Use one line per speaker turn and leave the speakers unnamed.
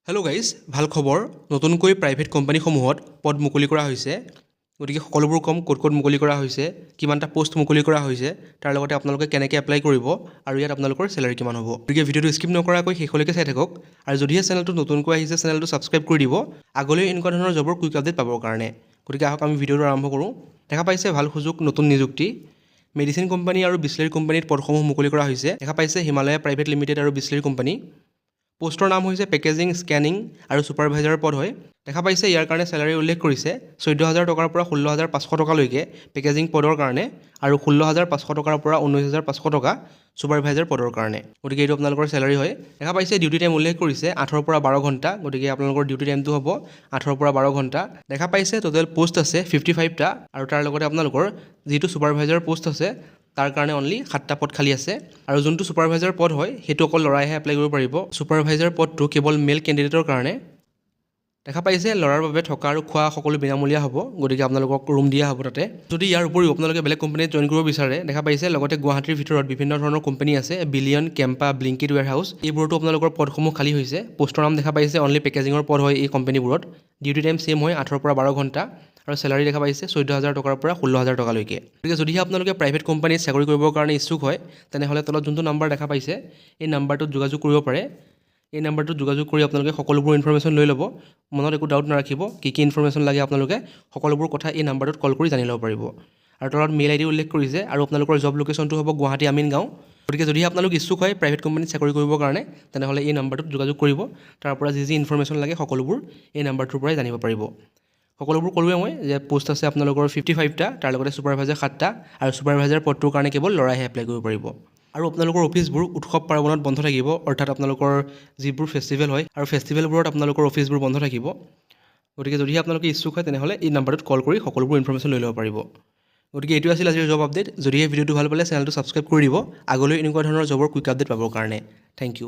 Hello' guys, ভাল খবৰ। নতুনকৈ প্ৰাইভেট কোম্পানীসমূহত পদ মুকলি কৰা হৈছে। গতিকে সকলোবোৰ ক'ম ক'ত ক'ত মুকলি কৰা হৈছে, কিমানটা পোষ্ট মুকলি কৰা হৈছে, তাৰ লগতে আপোনালোকে কেনেকৈ এপ্লাই কৰিব আৰু ইয়াত আপোনালোকৰ চেলাৰী কিমান হ'ব। গতিকে ভিডিঅ'টো স্কিপ নকৰাকৈ শেষলৈকে চাই থাকক আৰু যদিহে চেনেলটো নতুনকৈ আহিছে চেনেলটো ছাবস্ক্ৰাইব কৰি দিব আগলৈ এনেকুৱা ধৰণৰ জবৰ কুইক আপডেট পাবৰ কাৰণে। গতিকে আহক আমি ভিডিঅ'টো আৰম্ভ কৰোঁ। দেখা পাইছে ভাল সুযোগ, নতুন নিযুক্তি। মেডিচিন কোম্পানী আৰু বিছলেৰী কোম্পানীত পদসমূহ মুকলি কৰা হৈছে। দেখা পাইছে হিমালয়া প্ৰাইভেট লিমিটেড আৰু বিছলেৰী কোম্পানী। পোষ্টৰ নাম হৈছে পেকেজিং, স্কেনিং আৰু ছুপাৰভাইজাৰৰ পদ হয়। দেখা পাইছে ইয়াৰ কাৰণে চেলাৰী উল্লেখ কৰিছে 14,000 টকাৰ পৰা 16,500 টকালৈকে পেকেজিং পদৰ কাৰণে আৰু 16,500 টকাৰ পৰা 19,500 টকা ছুপাৰভাইজাৰ পদৰ কাৰণে। গতিকে এইটো আপোনালোকৰ চেলাৰী হয়। দেখা পাইছে ডিউটি টাইম উল্লেখ কৰিছে 8ৰ পৰা 12 ঘণ্টা। গতিকে আপোনালোকৰ ডিউটি টাইমটো হ'ব 8ৰ পৰা 12 ঘণ্টা। দেখা পাইছে টোটেল পোষ্ট আছে 55টা আৰু তাৰ লগতে আপোনালোকৰ যিটো ছুপাৰভাইজাৰ পোষ্ট আছে তাৰ কাৰণে অনলি 7টা পদ খালী আছে আৰু যোনটো ছুপাৰভাইজাৰ পদ হয় সেইটো অকল ল'ৰাইহে এপ্লাই কৰিব পাৰিব। ছুপাৰভাইজাৰ পদটো কেৱল মেল কেণ্ডিডেটৰ কাৰণে। দেখা পাইছে ল'ৰাৰ বাবে থকা আৰু খোৱা সকলো বিনামূলীয়া হ'ব। গতিকে আপোনালোকক ৰুম দিয়া হ'ব তাতে। যদি ইয়াৰ উপৰিও আপোনালোকে বেলেগ কোম্পানীত জইন কৰিব বিচাৰে, দেখা পাইছে লগতে গুৱাহাটীৰ ভিতৰত বিভিন্ন ধৰণৰ কোম্পানী আছে, বিলিয়ন, কেম্পা, ব্লিংকিট ৱেৰহাউছ, এইবোৰতো আপোনালোকৰ পদসমূহ খালী হৈছে। পোষ্টৰ নাম দেখা পাইছে অনলি পেকেজিঙৰ পদ হয় এই কোম্পানীবোৰত। ডিউটি টাইম ছেম হয় 8ৰ পৰা 12 ঘণ্টা আৰু চেলাৰী দেখা পাইছে 14,000 টকাৰ পৰা 16,000 টকালৈকে। গতিকে যদিহে আপোনালোকে প্ৰাইভেট কোম্পানীত চাকৰি কৰিবৰ কাৰণে ইচ্ছুক হয় তেনেহ'লে তলত যোনটো নাম্বাৰ দেখা পাইছে এই নাম্বাৰটোত যোগাযোগ কৰিব পাৰে। এই নাম্বাৰটোত যোগাযোগ কৰি আপোনালোকে সকলোবোৰ ইনফৰমেশ্যন লৈ ল'ব। মনত একো ডাউট নাৰাখিব, কি ইনফৰমেশ্যন লাগে আপোনালোকে সকলোবোৰ কথা এই নাম্বাৰটোত কল কৰি জানি ল'ব পাৰিব। আৰু তলত মেইল আইডি উল্লেখ কৰিছে আৰু আপোনালোকৰ জব লোকেশ্যনটো হ'ব গুৱাহাটী আমিনগাঁও। গতিকে যদিহে আপোনালোক ইচ্ছুক হয় প্ৰাইভেট কোম্পানীত চাকৰি কৰিবৰ কাৰণে তেনেহ'লে এই নাম্বাৰটোত যোগাযোগ কৰিব। তাৰ পৰা যি ইনফৰমেশ্যন লাগে সকলোবোৰ এই নাম্বাৰটোৰ পৰাই জানিব পাৰিব। সকলোবোৰ ক'লোৱে মই যে পোষ্ট আছে আপোনালোকৰ 55টা, তাৰ লগতে ছুপাৰভাইজাৰ 7টা আৰু ছুপাৰভাইজাৰ পদটোৰ কাৰণে কেৱল ল'ৰাইহে এপ্লাই কৰিব পাৰিব। আৰু আপোনালোকৰ অফিচবোৰ উৎসৱ পাৰ্বণত বন্ধ থাকিব, অৰ্থাৎ আপোনালোকৰ যিবোৰ ফেষ্টিভেল হয় আৰু ফেষ্টিভেলবোৰত আপোনালোকৰ অফিচবোৰ বন্ধ থাকিব। গতিকে যদিহে আপোনালোকে ইচ্ছুক হয় তেনেহ'লে এই নাম্বাৰটোত কল কৰি সকলোবোৰ ইনফৰমেশ্যন লৈ ল'ব পাৰিব। গতিকে এইটো আছিল আজিৰ জব আপডেট। যদিহে ভিডিঅ'টো ভাল পালে চেনেলটো ছাবস্ক্ৰাইব কৰি দিব আগলৈ এনেকুৱা ধৰণৰ জবৰ কুইক আপডেট পাবৰ কাৰণে। Thank U.